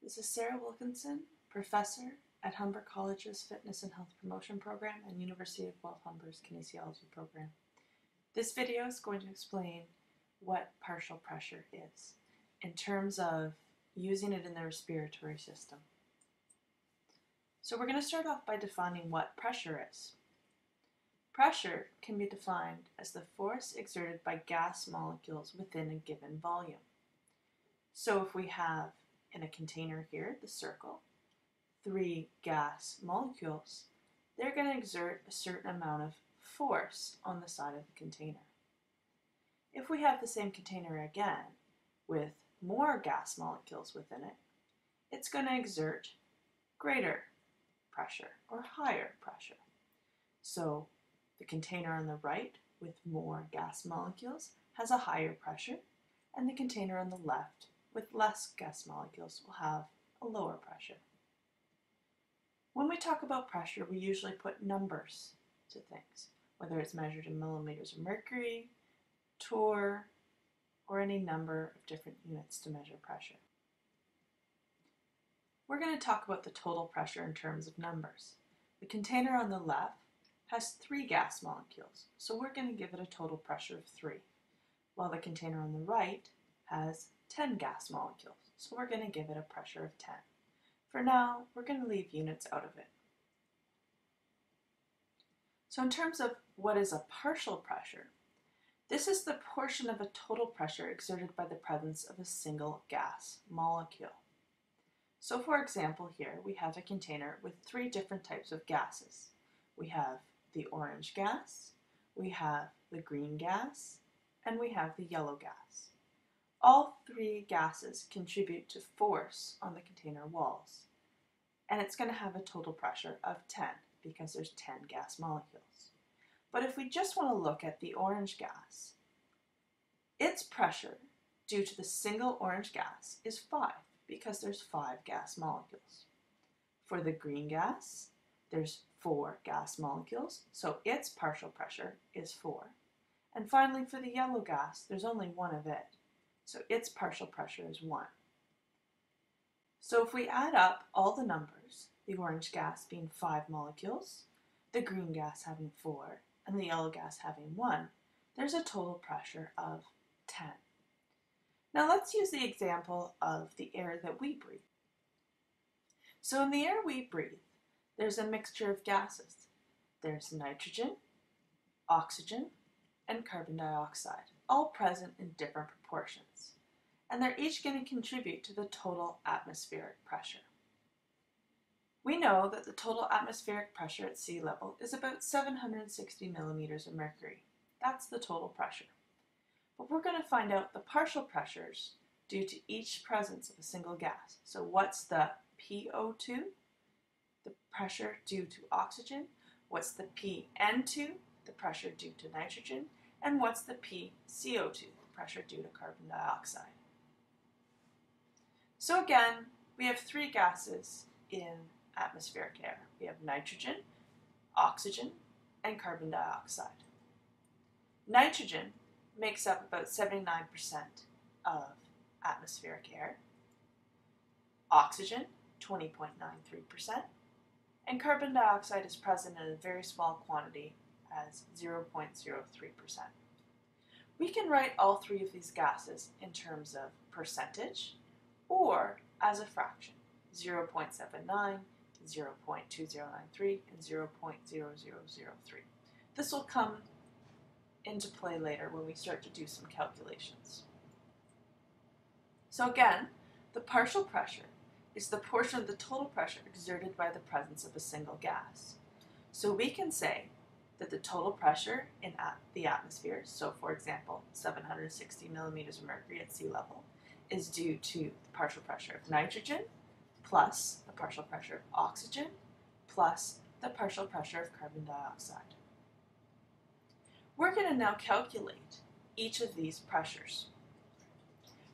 This is Sarah Wilkinson, professor at Humber College's Fitness and Health Promotion Program and University of Guelph Humber's Kinesiology Program. This video is going to explain what partial pressure is in terms of using it in the respiratory system. So we're going to start off by defining what pressure is. Pressure can be defined as the force exerted by gas molecules within a given volume. So if we have in a container here, the circle, 3 gas molecules, they're going to exert a certain amount of force on the side of the container. If we have the same container again with more gas molecules within it, it's going to exert greater pressure or higher pressure. So the container on the right with more gas molecules has a higher pressure, and the container on the left with less gas molecules will have a lower pressure. When we talk about pressure, we usually put numbers to things, whether it's measured in millimeters of mercury, torr, or any number of different units to measure pressure. We're going to talk about the total pressure in terms of numbers. The container on the left has 3 gas molecules, so we're going to give it a total pressure of 3, while the container on the right has 10 gas molecules, so we're going to give it a pressure of 10. For now, we're going to leave units out of it. So in terms of what is a partial pressure, this is the portion of a total pressure exerted by the presence of a single gas molecule. So for example here, we have a container with 3 different types of gases. We have the orange gas, we have the green gas, and we have the yellow gas. All 3 gases contribute to force on the container walls, and it's going to have a total pressure of 10 because there's 10 gas molecules. But if we just want to look at the orange gas, its pressure due to the single orange gas is 5 because there's 5 gas molecules. For the green gas, there's 4 gas molecules, so its partial pressure is 4. And finally, for the yellow gas, there's only 1 of it, so its partial pressure is 1. So if we add up all the numbers, the orange gas being 5 molecules, the green gas having 4, and the yellow gas having 1, there's a total pressure of 10. Now let's use the example of the air that we breathe. So in the air we breathe, there's a mixture of gases. There's nitrogen, oxygen, and carbon dioxide, all present in different proportions. And they're each going to contribute to the total atmospheric pressure. We know that the total atmospheric pressure at sea level is about 760 millimeters of mercury. That's the total pressure. But we're going to find out the partial pressures due to each presence of a single gas. So what's the PO2, the pressure due to oxygen? What's the PN2, the pressure due to nitrogen? And what's the PCO2, the pressure due to carbon dioxide? So again, we have 3 gases in atmospheric air. We have nitrogen, oxygen, and carbon dioxide. Nitrogen makes up about 79% of atmospheric air, oxygen 20.93%, and carbon dioxide is present in a very small quantity as 0.03%. We can write all 3 of these gases in terms of percentage or as a fraction, 0.79, 0.2093, and 0.0003. This will come into play later when we start to do some calculations. So again, the partial pressure is the portion of the total pressure exerted by the presence of a single gas. So we can say that the total pressure in the atmosphere, so for example 760 millimeters of mercury at sea level, is due to the partial pressure of nitrogen plus the partial pressure of oxygen plus the partial pressure of carbon dioxide. We're going to now calculate each of these pressures.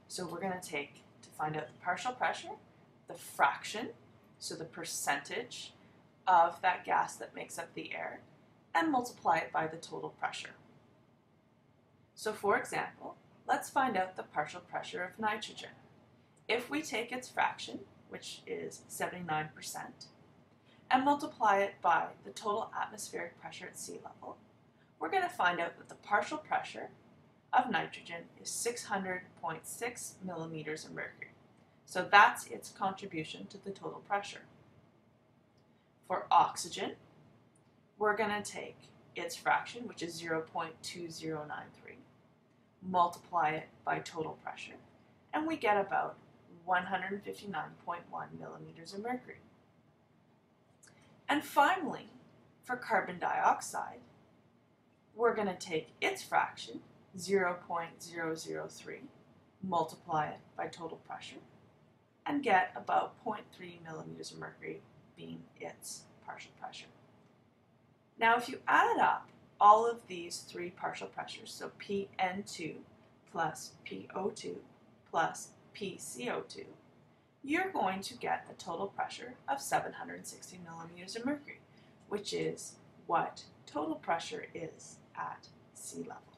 So we're going to take, to find out the partial pressure, the fraction, so the percentage of that gas that makes up the air, and multiply it by the total pressure. So for example, let's find out the partial pressure of nitrogen. If we take its fraction, which is 79%, and multiply it by the total atmospheric pressure at sea level, we're going to find out that the partial pressure of nitrogen is 600.6 millimeters of mercury. So that's its contribution to the total pressure. For oxygen, we're going to take its fraction, which is 0.2093, multiply it by total pressure, and we get about 159.1 millimeters of mercury. And finally, for carbon dioxide, we're going to take its fraction, 0.003, multiply it by total pressure, and get about 0.3 millimeters of mercury being its partial pressure. Now, if you add up all of these three partial pressures, so PN2 plus PO2 plus PCO2, you're going to get a total pressure of 760 millimeters of mercury, which is what total pressure is at sea level.